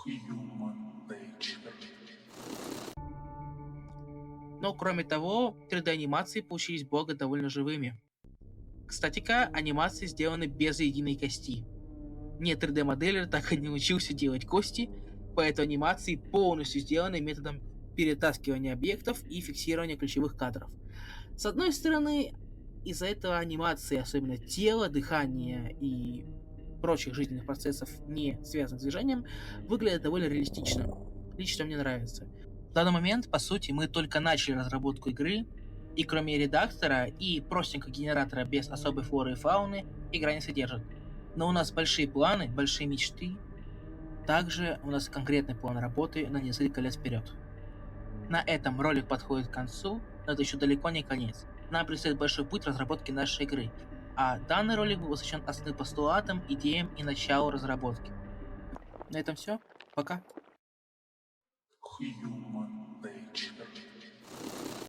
Human Page. Но кроме того, 3D-анимации получились бога довольно живыми. Кстати-ка, анимации сделаны без единой кости. Нет, 3D-моделер так и не научился делать кости, поэтому анимации полностью сделаны методом перетаскивания объектов и фиксирования ключевых кадров. С одной стороны, из-за этого анимации, особенно тела, дыхания и прочих жизненных процессов, не связанных с движением, выглядят довольно реалистично. Лично мне нравится. В данный момент, по сути, мы только начали разработку игры, и кроме редактора и простенького генератора без особой флоры и фауны, игра не содержит. Но у нас большие планы, большие мечты. Также у нас конкретный план работы на несколько лет вперед. На этом ролик подходит к концу, но это еще далеко не конец. Нам предстоит большой путь разработки нашей игры, а данный ролик был посвящен основным постулатам, идеям и началу разработки. На этом все. Пока. Human Page.